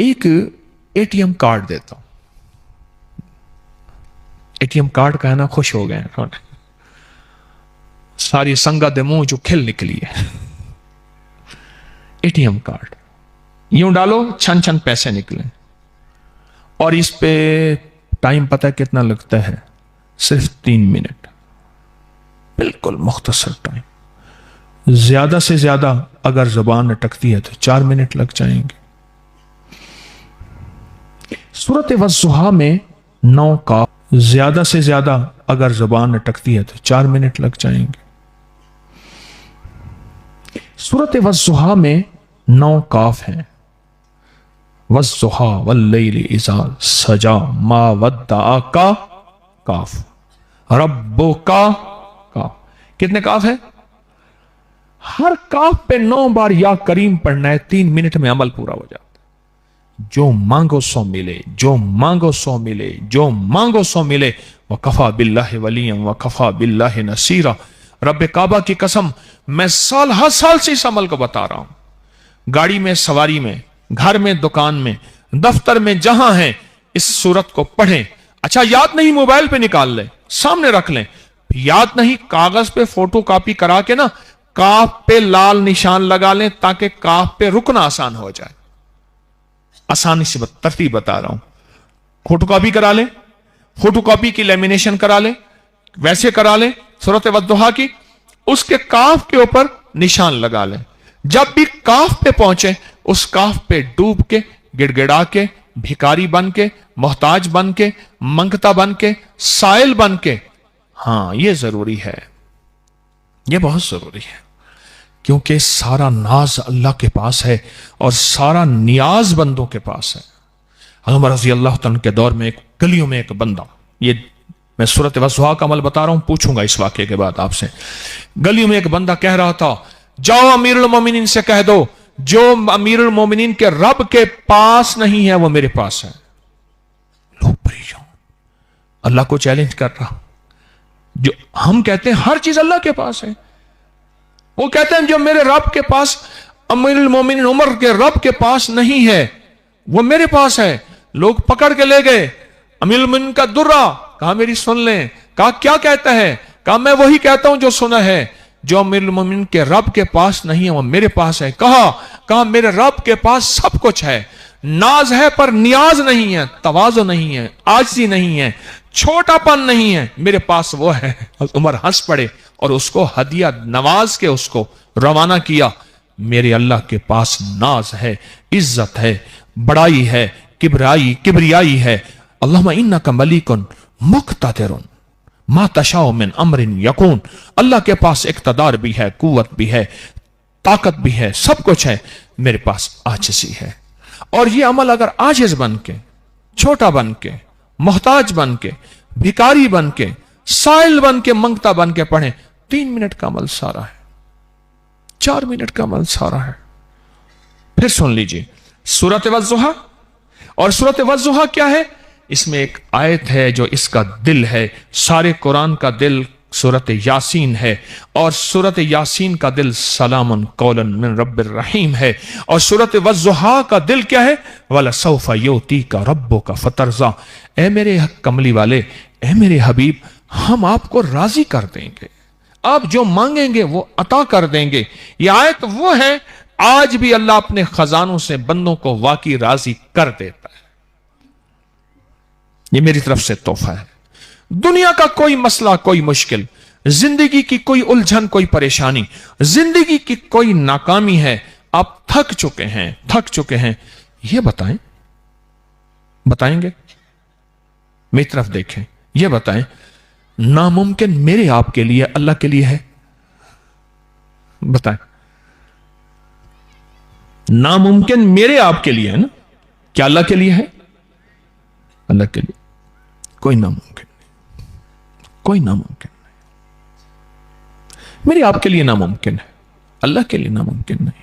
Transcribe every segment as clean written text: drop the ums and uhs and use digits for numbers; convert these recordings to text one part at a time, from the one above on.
ایک ATM card دیتا ہوں. ATM کارڈ کا ہے نا, خوش ہو گئے ہیں, ساری سنگا دے منہ جو کھل نکلی ہے. ATM کارڈ یوں ڈالو, چھن چھن پیسے نکلیں, اور اس پہ ٹائم پتہ کتنا لگتا ہے, صرف 3 منٹ, بالکل مختصر ٹائم. زیادہ سے زیادہ اگر زبان اٹکتی ہے تو 4 منٹ لگ جائیں گے. سورۃ والضحیٰ میں 9 کاف, زیادہ سے زیادہ اگر زبان اٹکتی ہے تو 4 منٹ لگ جائیں گے. سورۃ والضحیٰ میں 9 کاف ہیں. والضحیٰ واللیل اذا سجا ما ودعک کاف, ربک کاف. کتنے کاف ہیں؟ ہر کاف پہ 9 بار یا کریم پڑھنا ہے, 3 منٹ میں عمل پورا ہو جاتا ہے. جو مانگو سو ملے, جو مانگو سو ملے, جو مانگو سو ملے. وَكَفَى بِاللَّهِ وَلِيًّا وَكَفَى بِاللَّهِ نَصِيرًا. رب کعبہ کی قسم, میں ہر سال سے اس عمل کو بتا رہا ہوں. گاڑی میں, سواری میں, گھر میں, دکان میں, دفتر میں, جہاں ہیں اس سورت کو پڑھیں. اچھا یاد نہیں, موبائل پہ نکال لیں, سامنے رکھ لیں. یاد نہیں, کاغذ پہ فوٹو کاپی کرا کے نا کاف پہ لال نشان لگا لیں تاکہ کاف پہ رکنا آسان ہو جائے. آسانی سے ترتیب بتا رہا ہوں. فوٹو کاپی کرا لیں, فوٹو کاپی کی لیمینیشن کرا لیں, ویسے کرا لیں سورۃ والضحیٰ کی, اس کے کاف کے اوپر نشان لگا لیں. جب بھی کاف پہ پہنچے اس کاف پہ ڈوب کے, گڑ گڑا کے, بھکاری بن کے, محتاج بن کے, منگتا بن کے, سائل بن کے. ہاں یہ ضروری ہے, یہ بہت ضروری ہے, کیونکہ سارا ناز اللہ کے پاس ہے اور سارا نیاز بندوں کے پاس ہے. عمر رضی اللہ عنہ کے دور میں ایک گلیوں میں ایک بندہ, یہ میں سورۃ والضحیٰ کا عمل بتا رہا ہوں, پوچھوں گا اس واقعے کے بعد آپ سے. گلیوں میں ایک بندہ کہہ رہا تھا, جاؤ امیر المومنین سے کہہ دو جو امیر المومنین کے رب کے پاس نہیں ہے وہ میرے پاس ہے. لوگ پریشان, اللہ کو چیلنج کر رہا. جو ہم کہتے ہیں ہر چیز اللہ کے پاس ہے, وہ کہتے ہیں جو میرے رب کے پاس, امیر المومنین عمر کے رب کے پاس نہیں ہے وہ میرے پاس ہے. لوگ پکڑ کے لے گئے امیر المومنین کا درہ, کہا میری سن لیں. کہا کیا کہتا ہے؟ کہا میں وہی کہتا ہوں جو سنا ہے, جو امیر المومنین کے رب کے پاس نہیں ہے وہ میرے پاس ہے. کہا میرے رب کے پاس سب کچھ ہے, ناز ہے پر نیاز نہیں ہے, تواضع نہیں ہے, عاجزی نہیں ہے, چھوٹا پن نہیں ہے, میرے پاس وہ ہے. عمر ہنس پڑے اور اس کو ہدیہ نواز کے اس کو روانہ کیا. میرے اللہ کے پاس ناز ہے, عزت ہے, بڑائی ہے, کبریائی ہے. اللہم انک ملیک مقتدر ما تشاء من امر یکون. اللہ کے پاس اقتدار بھی ہے, قوت بھی ہے, طاقت بھی ہے, سب کچھ ہے. میرے پاس عاجزی ہے. اور یہ عمل اگر عاجز بن کے, چھوٹا بن کے, محتاج بن کے, بھکاری بن کے, سائل بن کے, منگتا بن کے پڑھیں, 3 منٹ کا عمل سارا ہے, 4 منٹ کا عمل سارا ہے. پھر سن لیجئے سورۃ والضحیٰ. اور سورۃ والضحیٰ کیا ہے؟ اس میں ایک آیت ہے جو اس کا دل ہے. سارے قرآن کا دل سورۃ یاسین ہے, اور سورۃ یاسین کا دل سلام قولا من رب الرحیم ہے. اور سورۃ والضحیٰ کا دل کیا ہے؟ وَلَسَوْفَ يُعْطِيكَ رَبُّكَ فَتَرْضَىٰ. اے میرے کملی والے, اے میرے حبیب, ہم آپ کو راضی کر دیں گے, آپ جو مانگیں گے وہ عطا کر دیں گے. یہ آیت وہ ہے, آج بھی اللہ اپنے خزانوں سے بندوں کو واقعی راضی کر دیتا ہے. یہ میری طرف سے تحفہ ہے. دنیا کا کوئی مسئلہ, کوئی مشکل, زندگی کی کوئی الجھن, کوئی پریشانی, زندگی کی کوئی ناکامی ہے, آپ تھک چکے ہیں, یہ بتائیں گے, میری طرف دیکھیں, یہ بتائیں ناممکن میرے آپ کے لیے اللہ کے لیے ہے؟ بتائیں. ناممکن میرے آپ کے لیے ہے نا, کیا اللہ کے لیے ہے؟ اللہ کے لیے کوئی ناممکن نہیں, کوئی ناممکن نہیں. میرے آپ کے لیے ناممکن ہے, اللہ کے لیے ناممکن نہیں.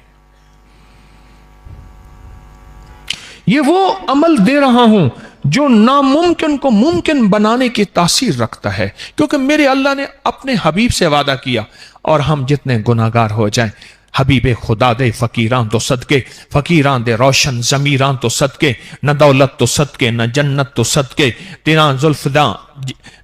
یہ وہ عمل دے رہا ہوں جو ناممکن کو ممکن بنانے کی تاثیر رکھتا ہے, کیونکہ میرے اللہ نے اپنے حبیب سے وعدہ کیا, اور ہم جتنے گناہگار ہو جائیں हबीबे खुदा दे फकीरां तो सदके, फकीरां दे रोशन जमीरां तो सदके, न दौलत तो सदके न जन्नत तो सदके, तेरा जुल्फदा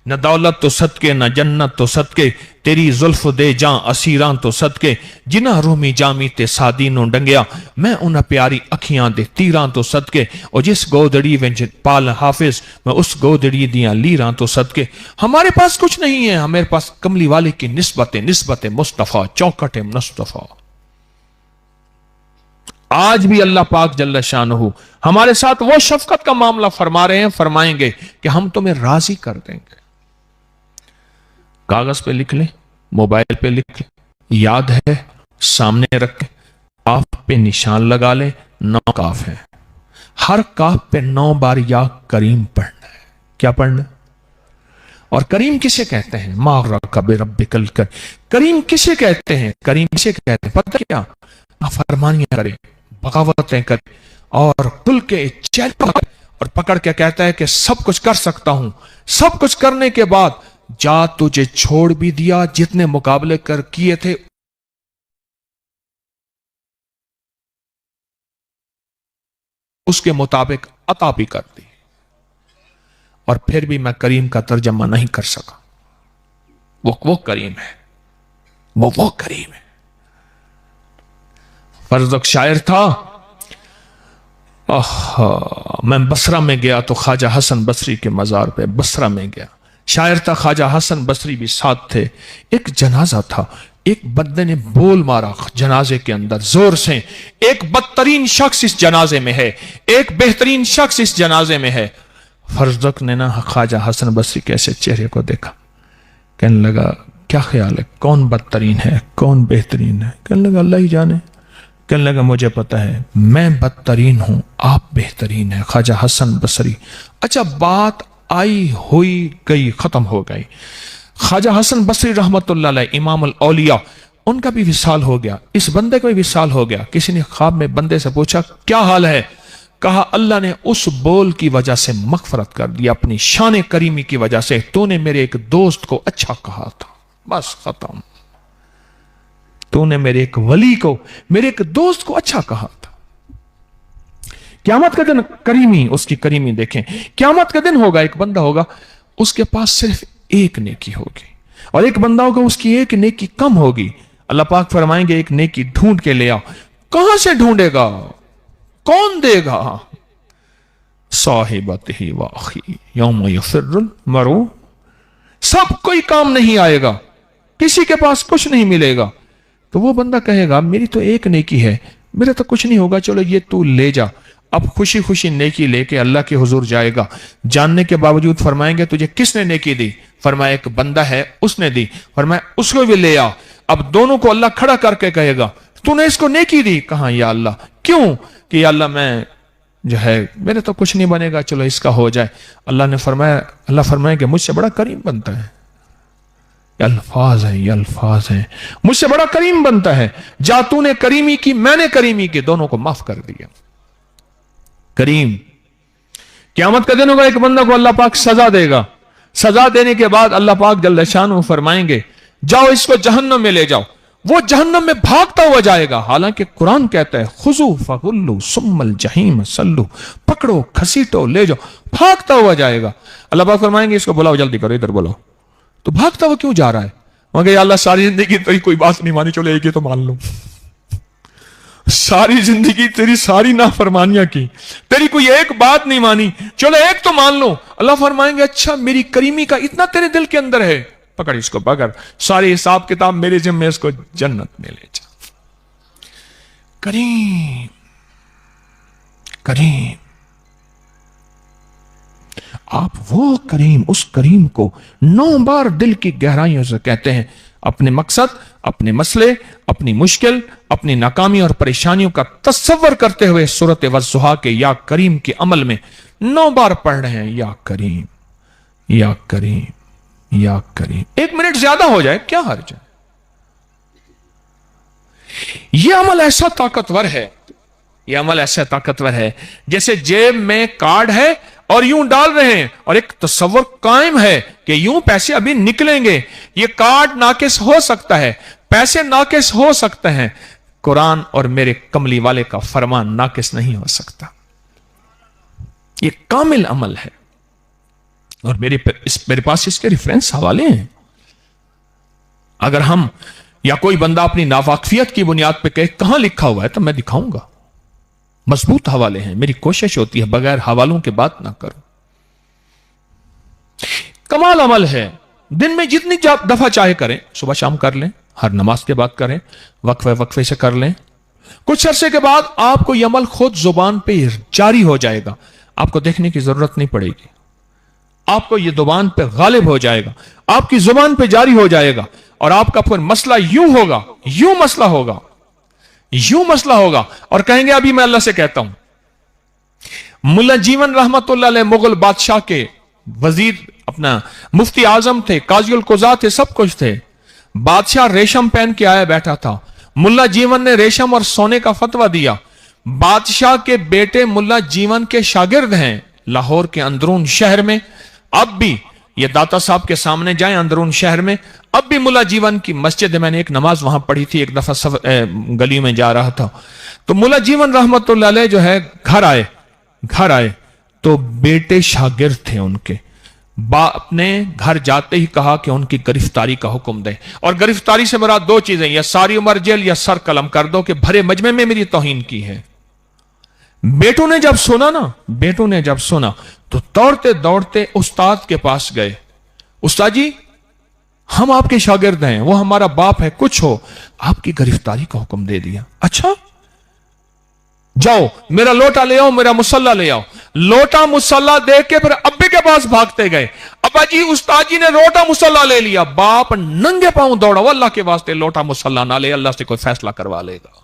न दौलत तो सदके न जन्नत तो सदके, तेरी जुल्फ दे जां असीरां तो सदके, जिन्हां रूमी जामी ते सादी नूं डंगिया, मैं उन्हां प्यारी अखियां दे तीरां तो सदके, और जिस गोदड़ी विच पाल हाफिज, मैं उस गोदड़ी दियां लीरां तो सदके। हमारे पास कुछ नहीं है, हमारे पास कमली वाले की निस्बत मुस्तफा, चौखट मुस्तफा। आज भी अल्लाह पाक जल्ल शानहू हमारे साथ वो शफकत का मामला फरमा रहे हैं, फरमाएंगे कि हम तुम्हें राजी कर देंगे। कागज पे लिख ले, मोबाइल पे लिख ले, याद है सामने रख के, काफ पे निशान लगा ले, 9 काफ है, हर काफ पे 9 बार या करीम पढ़ना है। क्या पढ़ना है? और करीम किसे कहते हैं? मागरा कबे रब्बिकल कर, करीम किसे कहते हैं? करीम किसे कहते हैं पता क्या? फरमानियां करे, बगावतें करे, और खुल के चैलेंज और पकड़ के कहता है कि सब कुछ कर सकता हूं। सब कुछ करने के बाद जा तुझे छोड़ भी दिया, जितने मुकाबले कर किए थे उसके मुताबिक अता भी कर दी, और फिर भी मैं करीम का तर्जमा नहीं कर सका। वो करीम है, वो करीम है। फर्जक शायर था, मैं बसरा में गया तो ख्वाजा हसन बसरी के मजार पे बसरा में गया। शायर था, ख्वाजा हसन बसरी भी साथ थे। एक जनाजा था, एक बंदे ने बोल मारा जनाजे के अंदर जोर से। एक बदतरीन शख्स इस जनाजे में है, एक बेहतरीन शख्स इस जनाजे में है। फर्जक ने ना ख्वाजा हसन बसरी के ऐसे चेहरे को देखा, कहने लगा क्या ख्याल है, कौन बदतरीन है कौन बेहतरीन है? कहने लगा अल्लाह ही जाने। कहने लगा मुझे पता है, मैं बदतरीन हूं, आप बेहतरीन है। ख्वाजा हसन बसरी, अच्छा बात आई हुई गई, खत्म हो गई। ख्वाजा हसन बसरी रहमतुल्लाह अलैह इमाम अल औलिया, उनका भी विसाल हो गया, इस बंदे का भी विसाल हो गया। किसी ने ख्वाब में बंदे से पूछा क्या हाल है? कहा अल्लाह ने उस बोल की वजह से मगफरत कर दी, अपनी शान करीमी की वजह से। तूने मेरे एक दोस्त को अच्छा कहा था, बस खत्म। तूने मेरे एक वली को, मेरे एक दोस्त को अच्छा कहा था। क़यामत का दिन करीमी, उसकी करीमी देखें। क़यामत का दिन होगा, एक बंदा होगा उसके पास सिर्फ एक नेकी होगी, और एक बंदा होगा उसकी एक नेकी कम होगी। अल्लाह पाक फरमाएंगे एक नेकी ढूंढ के ले आओ। कहां से ढूंढेगा? कौन देगा? साहिबतिही व अखी यौम यफिरुल मरउ, सब कोई काम नहीं आएगा, किसी के पास कुछ नहीं मिलेगा। तो वो बंदा कहेगा मेरी तो एक नेकी है, मेरे तो कुछ नहीं होगा, चलो ये तू ले जा। अब खुशी खुशी नेकी लेके अल्लाह के हुजूर जाएगा। जानने के बावजूद फरमाएंगे तुझे किसने नेकी दी? फरमाया एक बंदा है उसने दी। फरमाया उसको भी ले आ। अब दोनों को अल्लाह खड़ा करके कहेगा तूने इसको नेकी दी? कहा या अल्लाह। क्यों? कि या अल्लाह मैं जो है मेरे तो कुछ नहीं बनेगा, चलो इसका हो जाए। अल्लाह ने फरमाया, अल्लाह फरमाया कि मुझसे बड़ा करीम बनता है। ये अल्फाज है, ये अल्फाज है, मुझसे बड़ा करीम बनता है। जा तूने करीमी की, मैंने करीमी की, दोनों को माफ कर दिया। करीम। क़यामत का दिन होगा, एक बंदा को अल्लाह पाक सजा देगा। सजा देने के बाद अल्लाह पाक जल्ल शानहू फरमाएंगे जाओ इसको जहन्नम में ले जाओ। वो जहन्नम में भागता हुआ जाएगा। हालांकि कुरान कहता है खुजू फगुल्लू सुम्मल जहीम सल्लू, पकड़ो घसीटो ले जाओ, भागता हुआ जाएगा। अल्लाह पाक फरमाएंगे इसको बुलाओ, जल्दी करो, इधर बुलाओ। तो भागता हुआ क्यों जा रहा है? मगर अल्लाह सारी जिंदगी तेरी कोई बात नहीं मानी, चलो एक ही तो मान लो। सारी जिंदगी तेरी सारी नाफरमानियां की, तेरी कोई एक बात नहीं मानी, चलो एक तो मान लो। अल्लाह फरमाएंगे अच्छा मेरी करीमी का इतना तेरे दिल के अंदर है, पकड़ इसको, पकड़, सारे हिसाब किताब मेरे जिम्मे, इसको जन्नत में ले जा। करीम करीम, आप वो करीम, उस करीम को 9 बार दिल की गहराइयों से कहते हैं। अपने मकसद, अपने मसले, अपनी मुश्किल, अपनी नाकामी और परेशानियों का तस्वर करते हुए सूरत वज़्ज़ुहा के या करीम के अमल में 9 बार पढ़ रहे हैं, या करीम या करीम या करीम। 1 मिनट ज्यादा हो जाए क्या हर्ज है? यह अमल ऐसा ताकतवर है, यह अमल ऐसा ताकतवर है जैसे जेब में कार्ड है और यूं डाल रहे हैं और एक तस्वर कायम है कि यूं पैसे अभी निकलेंगे। ये कार्ड नाकिस हो सकता है, पैसे नाकिस हो सकते हैं, कुरान और मेरे कमली वाले का फरमान नाकिस नहीं हो सकता। ये कामिल अमल है और मेरे पास इसके रेफरेंस हवाले हैं। अगर हम या कोई बंदा अपनी नावाकफियत की बुनियाद पे कहे कहां लिखा हुआ है, तो मैं दिखाऊंगा। मजबूत हवाले हैं। मेरी कोशिश होती है बगैर हवालों के बात ना करूं। कमाल अमल है। दिन में जितनी दफा चाहे करें, सुबह शाम कर लें, हर नमाज के बाद करें, वक्फे वक्फे से कर लें। कुछ अरसे के बाद आपको यह अमल खुद जुबान पे जारी हो जाएगा। आपको देखने की जरूरत नहीं पड़ेगी। आपको यह जुबान पे गालिब हो जाएगा, आपकी जुबान पे जारी हो जाएगा और आपका फिर मसला यूं होगा, यूं मसला होगा, यूं मसला होगा और कहेंगे अभी मैं अल्लाह से कहता हूं। मुल्ला जीवन रहमतुल्लाह अलैह मुगल बादशाह के वजीर, अपना मुफ्ती आजम थे, काजियुल कुज़ा थे, सब कुछ थे। बादशाह रेशम पहन के आया बैठा था। मुल्ला जीवन ने रेशम और सोने का फतवा दिया। बादशाह के बेटे मुल्ला जीवन के शागिर्द हैं लाहौर के अंदरून शहर में। अब भी ये दाता साहब के सामने जाएं अंदरून शहर में, अब भी मुल्ला जीवन की मस्जिद है। मैंने एक नमाज वहां पढ़ी थी, एक दफा गली में जा रहा था तो मुल्ला जीवन रहमतुल्लाह अलैह जो है घर आए तो बेटे शागिर्द थे उनके। बाप ने घर जाते ही कहा कि उनकी गिरफ्तारी का हुक्म दे। और गिरफ्तारी से मुराद दो चीजें, या सारी उम्र जेल या सर कलम कर दो कि भरे मजमे में मेरी तौहीन की है। बेटों ने जब सुना तो दौड़ते दौड़ते उस्ताद के पास गए। उस्ताद जी, हम आपके शागिर्द हैं, वो हमारा बाप है, कुछ हो, आपकी गिरफ्तारी का हुक्म दे दिया। अच्छा, जाओ मेरा लोटा ले आओ, मेरा मुसल्ला ले आओ। लोटा मुसल्ला दे के फिर अब्बे के पास भागते गए। अब्बा जी, उस्ताद जी ने लोटा मुसल्ला ले लिया। बाप नंगे पांव दौड़ा, वो अल्लाह के वास्ते लोटा मुसल्ला ना ले, अल्लाह से कोई फैसला करवा लेगा।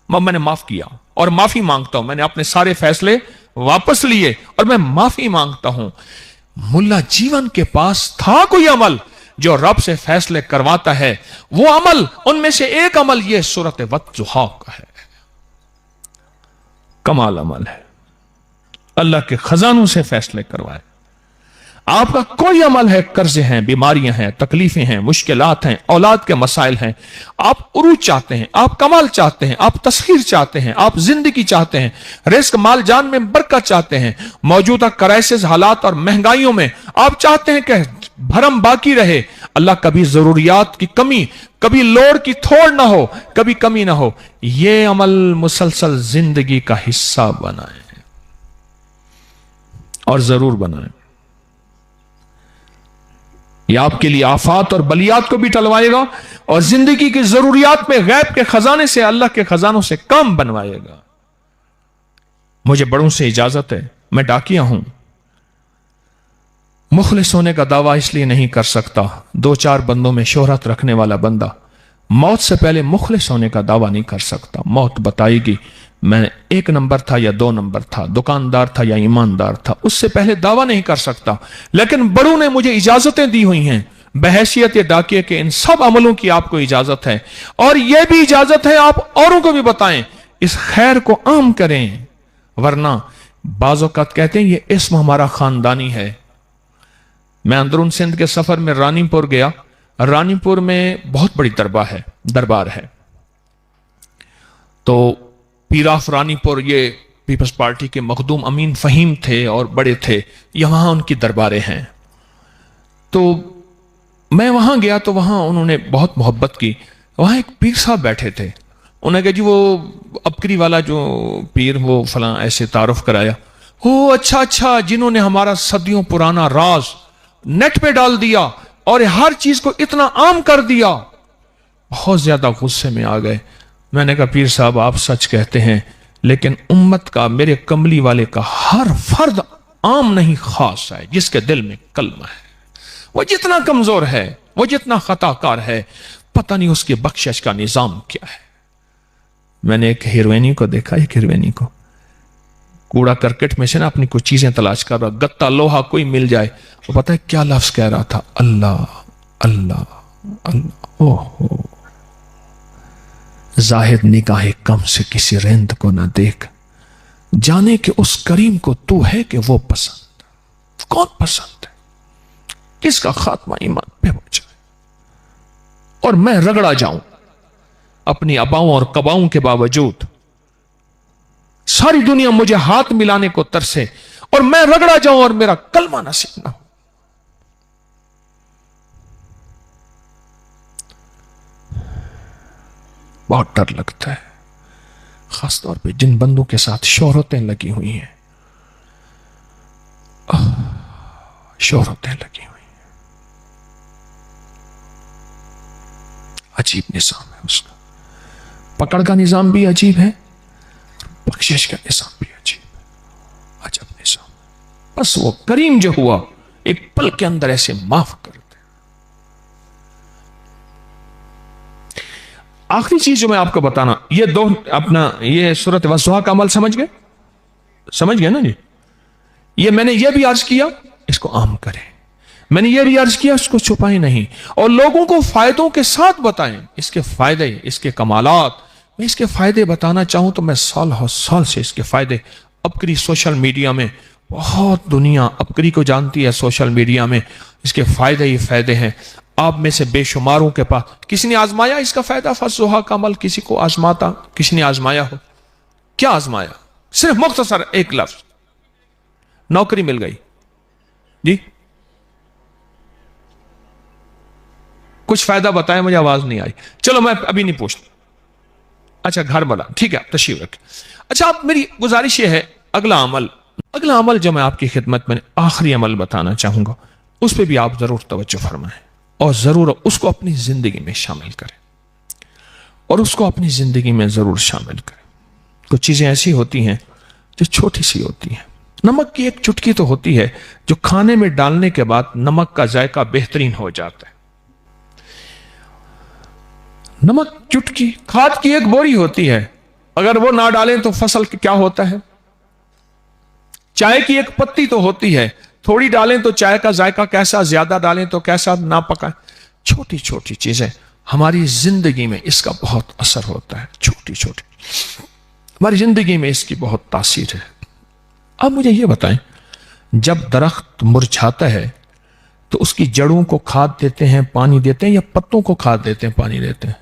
मैंने माफ किया और माफी मांगता हूं। मैंने अपने सारे फैसले वापस लिए और मैं माफी मांगता हूं। मुल्ला जीवन के पास था कोई अमल जो रब से फैसले करवाता है। वो अमल, उनमें से एक अमल ये सूरत वद्दुहा का है। कमाल अमल है, अल्लाह के खजानों से फैसले करवाए। आपका कोई अमल है, कर्जे हैं, बीमारियां हैं, तकलीफें हैं, मुश्किलात हैं, औलाद के मसाइल हैं, आप उरूज चाहते हैं, आप कमाल चाहते हैं, आप तस्खीर चाहते हैं, आप जिंदगी चाहते हैं, रिस्क माल जान में बरकत चाहते हैं, मौजूदा क्राइसिस हालात और महंगाइयों में आप चाहते हैं कि भरम बाकी रहे, अल्लाह कभी जरूरियात की कमी, कभी लोड़ की थोड़ ना हो, कभी कमी ना हो। यह अमल मुसलसल जिंदगी का हिस्सा बनाए और जरूर बनाए। यह आपके लिए आफात और बलियात को भी टलवाएगा और जिंदगी की जरूरियात में गैब के खजाने से, अल्लाह के खजानों से काम बनवाएगा। मुझे बड़ों से इजाजत है, मैं डाकिया हूं। मुखलिस होने का दावा इसलिए नहीं कर सकता, दो चार बंदों में शोहरत रखने वाला बंदा मौत से पहले मुखलिस होने का दावा नहीं कर सकता। मौत बताएगी मैं एक नंबर था या दो नंबर था, दुकानदार था या ईमानदार था, उससे पहले दावा नहीं कर सकता। लेकिन बड़ों ने मुझे इजाजतें दी हुई हैं बहैसियत डाकिए के, इन सब अमलों की आपको इजाजत है और यह भी इजाजत है आप औरों को भी बताएं, इस खैर को आम करें। वरना बाज़ औक़ात कहते हैं ये इस्म हमारा खानदानी है। मैं अंदरून सिंध के सफर में रानीपुर गया। रानीपुर में बहुत बड़ी दरबार है। तो पीराफ रानीपुर ये पीपल्स पार्टी के मखदूम अमीन फहीम थे और बड़े थे, यहां उनकी दरबारें हैं। तो मैं वहां गया तो वहां उन्होंने बहुत मोहब्बत की। वहां एक पीर साहब बैठे थे। उन्होंने कहा जी वो अबकरी वाला जो पीर, वो फलां ऐसे तारुफ कराया। हो अच्छा, जिन्होंने हमारा सदियों पुराना राज नेट पे डाल दिया और हर चीज को इतना आम कर दिया। बहुत ज्यादा गुस्से में आ गए। मैंने कहा पीर साहब आप सच कहते हैं, लेकिन उम्मत का, मेरे कमली वाले का हर फर्द आम नहीं खास है, जिसके दिल में कलमा है। वो जितना कमजोर है, वो जितना खताकार है, पता नहीं उसकी बख्शिश का निजाम क्या है। मैंने एक हीरोइनी को देखा, एक हीरोइनी को कूड़ा करकट में से ना अपनी कुछ चीजें तलाश कर रहा, गत्ता लोहा कोई मिल जाए, वो पता है क्या लफ्ज कह रहा था, अल्लाह अल्लाह अल्लाह। ओहो, जाहिद निगाहे कम से किसी रेंद को ना देख, जाने कि उस करीम को तू है कि वो पसंद। कौन पसंद है, किसका खात्मा ईमान पे हो जाए और मैं रगड़ा जाऊं। اپنی اباؤں اور کباؤں کے باوجود ساری دنیا مجھے ہاتھ ملانے کو ترسے اور میں رگڑا جاؤں اور میرا کلمہ نصیب نہ ہو. بہت ڈر لگتا ہے، خاص طور پہ جن بندوں کے ساتھ شہرتیں لگی ہوئی ہیں. شہرتیں لگی ہوئی ہیں. عجیب نظام ہے اس کا. پکڑ کا نظام بھی عجیب ہے، بخشش کا نظام بھی عجیب ہے. عجب نظام. بس وہ کریم جو ہوا ایک پل کے اندر ایسے معاف کر دے. آخری چیز جو میں آپ کو بتانا، یہ دو اپنا یہ سورۃ والضحیٰ کا عمل سمجھ گئے نا جی. یہ میں نے یہ بھی عرض کیا اس کو عام کریں، میں نے یہ بھی عرض کیا اس کو چھپائیں نہیں، اور لوگوں کو فائدوں کے ساتھ بتائیں. اس کے فائدے، اس کے کمالات. میں اس کے فائدے بتانا چاہوں تو میں سال ہر سال سے اس کے فائدے، ابکری سوشل میڈیا میں بہت دنیا ابکری کو جانتی ہے. سوشل میڈیا میں اس کے فائدے ہی فائدے ہیں. آپ میں سے بے شماروں کے پاس کسی نے آزمایا اس کا فائدہ والضحیٰ کا عمل؟ کسی کو آزماتا، کسی نے آزمایا ہو؟ کیا آزمایا؟ صرف مختصر ایک لفظ، نوکری مل گئی جی. کچھ فائدہ بتائیں، مجھے آواز نہیں آئی. چلو میں ابھی نہیں پوچھتا. اچھا گھر بنا، ٹھیک ہے تشریف رکھیں. اچھا آپ میری گزارش یہ ہے، اگلا عمل جو میں آپ کی خدمت میں آخری عمل بتانا چاہوں گا، اس پہ بھی آپ ضرور توجہ فرمائیں اور ضرور اس کو اپنی زندگی میں شامل کریں، اور اس کو اپنی زندگی میں ضرور شامل کریں. کچھ چیزیں ایسی ہوتی ہیں جو چھوٹی سی ہوتی ہیں. نمک کی ایک چٹکی تو ہوتی ہے جو کھانے میں ڈالنے کے بعد نمک کا ذائقہ بہترین ہو جاتا ہے. نمک چٹکی. کھاد کی ایک بوری ہوتی ہے، اگر وہ نہ ڈالیں تو فصل کیا ہوتا ہے. چائے کی ایک پتی تو ہوتی ہے، تھوڑی ڈالیں تو چائے کا ذائقہ کیسا، زیادہ ڈالیں تو کیسا، نہ پکائیں. چھوٹی چھوٹی چیزیں ہماری زندگی میں اس کا بہت اثر ہوتا ہے. چھوٹی چھوٹی ہماری زندگی میں اس کی بہت تاثیر ہے. اب مجھے یہ بتائیں، جب درخت مرجھاتا ہے تو اس کی جڑوں کو کھاد دیتے ہیں، پانی دیتے ہیں، یا پتوں کو کھاد دیتے ہیں، پانی دیتے ہیں؟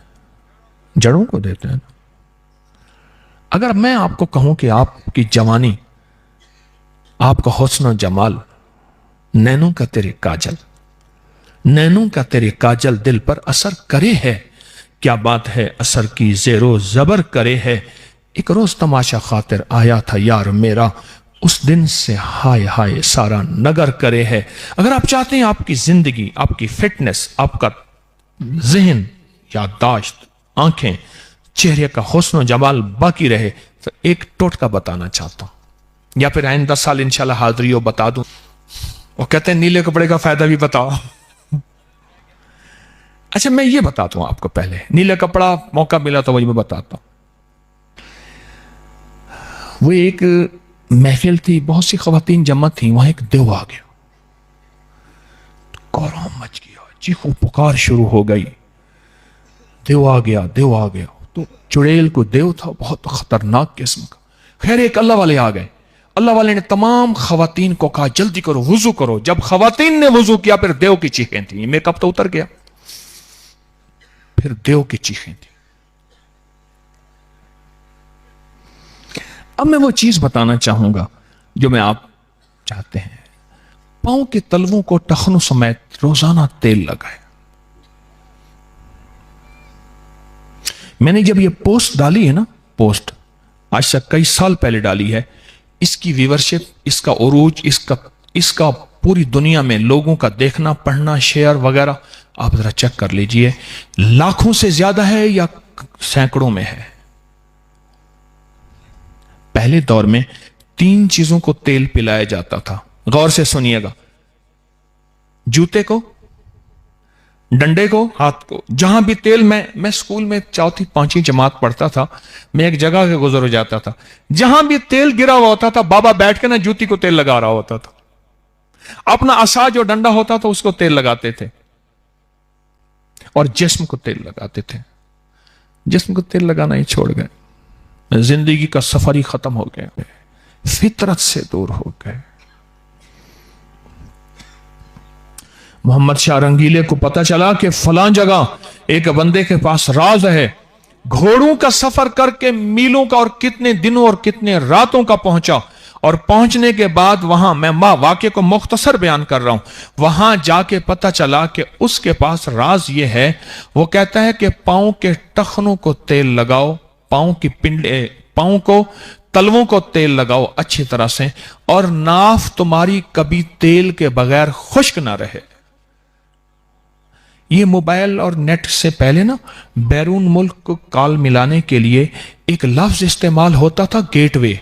جڑوں کو دیتے ہیں. اگر میں آپ کو کہوں کہ آپ کی جوانی، آپ کا حسن و جمال، نینوں کا تیرے کاجل، نینوں کا تیرے کاجل دل پر اثر کرے ہے، کیا بات ہے اثر کی زیر و زبر کرے ہے. ایک روز تماشا خاطر آیا تھا یار میرا، اس دن سے ہائے ہائے سارا نگر کرے ہے. اگر آپ چاہتے ہیں آپ کی زندگی، آپ کی فٹنس، آپ کا ذہن، یادداشت، آنکھیں، چہرے کا حسن و جمال باقی رہے، تو ایک ٹوٹکا بتانا چاہتا ہوں، یا پھر آئندہ سال انشاءاللہ حاضری ہو بتا دوں. وہ کہتے ہیں نیلے کپڑے کا فائدہ بھی بتاؤ. اچھا میں یہ بتاتا ہوں آپ کو. پہلے نیلے کپڑا موقع ملا تو وہی میں بتاتا ہوں. وہ ایک محفل تھی، بہت سی خواتین جمع تھیں، وہاں ایک دیو آ گیا. کورام مچ گیا، چیخو پکار شروع ہو گئی. دیو آ گیا، دیو آ گیا. تو چڑیل کو دیو تھا، بہت خطرناک قسم کا. خیر ایک اللہ والے آ گئے. اللہ والے نے تمام خواتین کو کہا جلدی کرو، وضو کرو. جب خواتین نے وضو کیا پھر دیو کی چیخیں تھیں. میک اپ تو اتر گیا، پھر دیو کی چیخیں تھیں. اب میں وہ چیز بتانا چاہوں گا جو میں آپ چاہتے ہیں. پاؤں کے تلووں کو ٹخنوں سمیت روزانہ تیل لگائے. میں نے جب یہ پوسٹ ڈالی ہے نا، پوسٹ آج سے کئی سال پہلے ڈالی ہے، اس کی ویورشپ، اس کا عروج، اس کا پوری دنیا میں لوگوں کا دیکھنا، پڑھنا، شیئر وغیرہ آپ ذرا چیک کر لیجئے. لاکھوں سے زیادہ ہے یا سینکڑوں میں ہے. پہلے دور میں 3 چیزوں کو تیل پلایا جاتا تھا. غور سے سنیے گا. جوتے کو، ڈنڈے کو، ہاتھ کو. جہاں بھی تیل، میں اسکول میں 4تھی 5ویں جماعت پڑھتا تھا. میں ایک جگہ کے گزر ہو جاتا تھا، جہاں بھی تیل گرا ہوا ہوتا تھا بابا بیٹھ کے نا جوتی کو تیل لگا رہا ہوتا تھا. اپنا عصا جو ڈنڈا ہوتا تھا اس کو تیل لگاتے تھے، اور جسم کو تیل لگاتے تھے. جسم کو تیل لگانا ہی چھوڑ گئے. زندگی کا سفر ہی ختم ہو گیا، فطرت سے دور ہو گئے. محمد شاہ رنگیلے کو پتا چلا کہ فلاں جگہ ایک بندے کے پاس راز ہے، घोड़ों का सफर करके मीलों का और कितने दिनों और कितने रातों का पहुंचा, और पहुंचने के बाद वहां, मैं वाक्य को मुख्तसर बयान कर रहा हूं, वहां जाके पता चला कि उसके पास राज ये है, वो कहता है कि पांव के टखनों को तेल लगाओ, पांव की पिंडे, पांव को, तलवों को तेल लगाओ अच्छी तरह से, और नाफ तुम्हारी कभी तेल के बगैर खुश्क ना रहे। ये मोबाइल और नेट से पहले ना बैरून मुल्क को कॉल मिलाने के लिए एक लफ्ज इस्तेमाल होता था, गेटवे।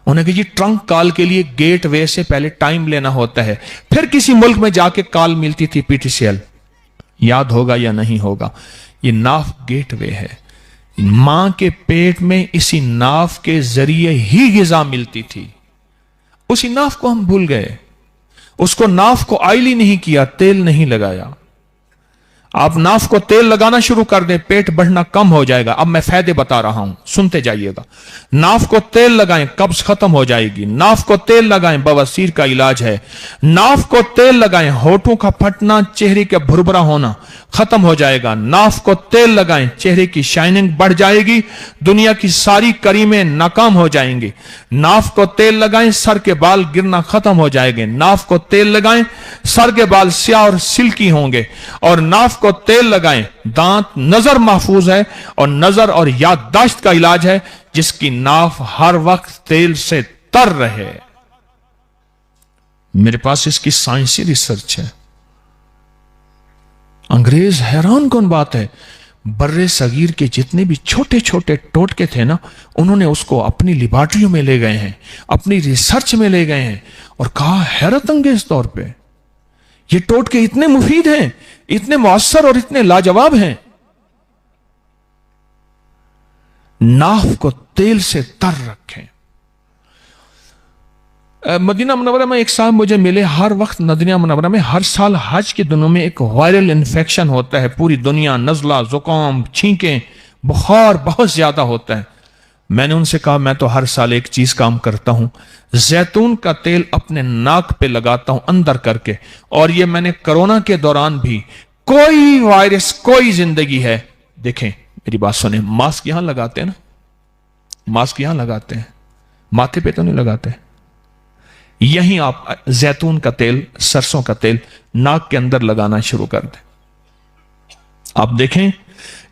उन्हें कि जी ट्रंक कॉल के लिए गेटवे से पहले टाइम लेना होता है, फिर किसी मुल्क में जाके कॉल मिलती थी, पीटीसीएल। याद होगा या नहीं होगा, ये नाफ गेटवे है। मां के पेट में इसी नाफ के जरिए ही गिजा मिलती थी। उसी नाफ को हम भूल गए, उसको नाफ को ऑयली नहीं किया, तेल नहीं लगाया। आप नाफ को तेल लगाना शुरू कर दें, पेट बढ़ना कम हो जाएगा। अब मैं फायदे बता रहा हूं, सुनते जाइएगा। नाफ को तेल लगाएं, कब्ज खत्म हो जाएगी। नाफ को तेल लगाएं, बवासीर का इलाज है। नाफ को तेल लगाएं, होठों का फटना, चेहरे का भुरभुरा होना खत्म हो जाएगा। नाफ को तेल लगाएं, चेहरे की शाइनिंग बढ़ जाएगी, दुनिया की सारी करीमें नाकाम हो जाएंगी। नाफ को तेल लगाएं, सर के बाल गिरना खत्म हो जाएंगे। नाफ को तेल लगाएं, सर के बाल स्याह और सिल्की होंगे। और नाफ को तेल लगाएं, दांत, नजर महफूज है, और नजर और याददाश्त का इलाज है, जिसकी नाफ हर वक्त तेल से तर रहे। मेरे पास इसकी साइंसी रिसर्च है। अंग्रेज हैरान कौन बात है, बर्रे सगीर के जितने भी छोटे छोटे टोटके थे ना, उन्होंने उसको अपनी लिबार्ट्रियों में ले गए हैं, अपनी रिसर्च में ले गए हैं, और कहा हैरत अंगेज तौर पे ये टोटके इतने मुफीद हैं, इतने मौसर और इतने लाजवाब हैं। नाफ को तेल से तर रखें। मदीना मुनव्वरा में एक साहब मुझे मिले, हर वक्त मदीना मुनव्वरा में हर साल हज के दिनों में एक वायरल इन्फेक्शन होता है, पूरी दुनिया, नजला, जुकाम, छींकें, बुखार बहुत ज्यादा होता है। मैंने उनसे कहा, मैं तो हर साल एक चीज काम करता हूं, जैतून का तेल अपने नाक पे लगाता हूं अंदर करके, और ये मैंने कोरोना के दौरान भी, कोई वायरस, कोई जिंदगी है, देखें मेरी बात सुने, मास्क यहां लगाते हैं ना, मास्क यहां लगाते हैं, माथे पे तो नहीं लगाते। यहीं आप जैतून का तेल, सरसों का तेल नाक के अंदर लगाना शुरू कर दें। आप देखें,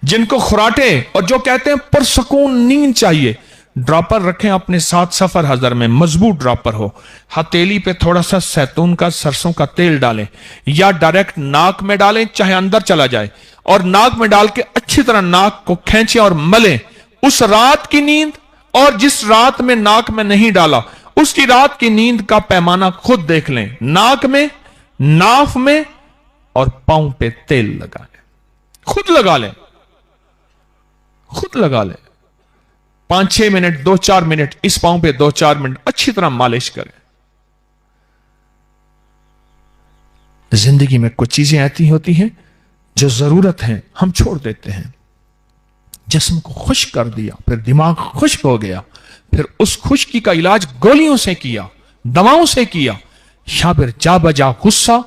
जिनको खुराटे और जो कहते हैं पुरसकून नींद चाहिए, ड्रॉपर रखें अपने साथ सफर हजर में, मजबूत ड्रॉपर हो, हथेली पे थोड़ा सा जैतून का, सरसों का तेल डालें, या डायरेक्ट नाक में डालें, चाहे अंदर चला जाए, और नाक में डाल के अच्छी तरह नाक को खींचें और मलें। उस रात की नींद और जिस रात में नाक में नहीं डाला, उसकी रात की नींद का पैमाना खुद देख लें। नाक में, नाफ में और पांव पे तेल लगा लें, खुद लगा लें, खुद लगा लें। 5-6 मिनट, 2-4 मिनट इस पांव पे 2-4 मिनट अच्छी तरह मालिश करें। जिंदगी में कुछ चीजें ऐसी होती हैं जो जरूरत है, हम छोड़ देते हैं। जिस्म को खुश्क कर दिया, फिर दिमाग खुश्क हो गया, फिर उस खुश्की का इलाज गोलियों से किया, दवाओं से किया, या फिर जा बजा गुस्सा,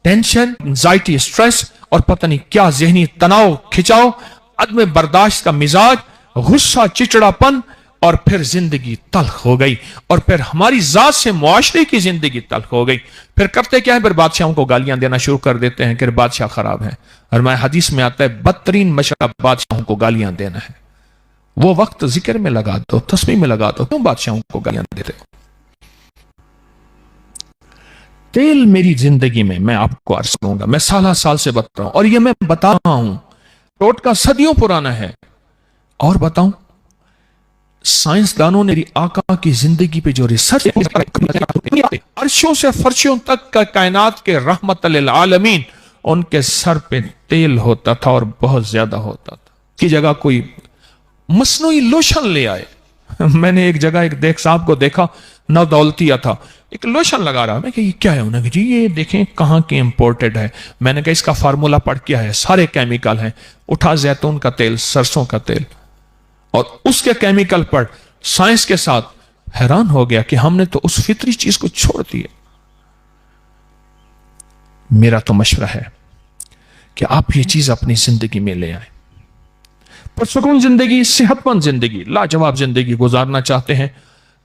टेंशन, एंजाइटी, स्ट्रेस और पता नहीं क्या जहनी तनाव, खिंचाव, अदम बर्दाश्त का मिजाज, गुस्सा, चिड़चिड़ापन, और फिर जिंदगी तल्ख हो गई, और फिर हमारी जात से मुआशरे की जिंदगी तल्ख हो गई। फिर करते क्या है, फिर बादशाहों को गालियां देना शुरू कर देते हैं कि बादशाह खराब है। और मैं हदीस में आता है, बदतरीन मशरा बादशाहों को गालियां देना है। वो वक्त जिक्र में लगा दो, तस्बीह में लगा दो, क्यों बादशाहों को गालियां देते हो? तेल मेरी जिंदगी में, मैं आपको अर्ज करूंगा, मैं साल साल से बता रहा हूं, और ये मैं बता रहा हूं, टोटका सदियों पुराना है। और बताऊं, साइंसदानों ने मेरी आका की जिंदगी पे जो रिसर्च, अर्शों से फर्शों तक का कायनात के रहमत लिल आलमीन, उनके सर पे तेल होता था और बहुत ज्यादा होता था। की जगह कोई मसनूई लोशन ले आए। मैंने एक जगह एक देख साहब को देखा, नौ दौलतिया था, एक लोशन लगा रहा। मैं कि ये क्या है? उन्होंने जी ये देखें कहाँ की इंपोर्टेड है। मैंने कहा इसका फार्मूला पढ़ क्या है? सारे केमिकल हैं। उठा जैतून का तेल, सरसों का तेल, और उसके केमिकल पर साइंस के साथ, हैरान हो गया कि हमने तो उस फितरी चीज को छोड़ दिया। मेरा तो मशवरा है कि आप ये चीज अपनी जिंदगी में ले आए। پرسکون زندگی، صحت مند زندگی، لاجواب زندگی گزارنا چاہتے ہیں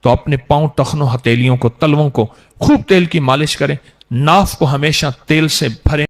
تو اپنے پاؤں، ٹخنوں، ہتھیلیوں کو، تلووں کو خوب تیل کی مالش کریں، ناف کو ہمیشہ تیل سے بھریں،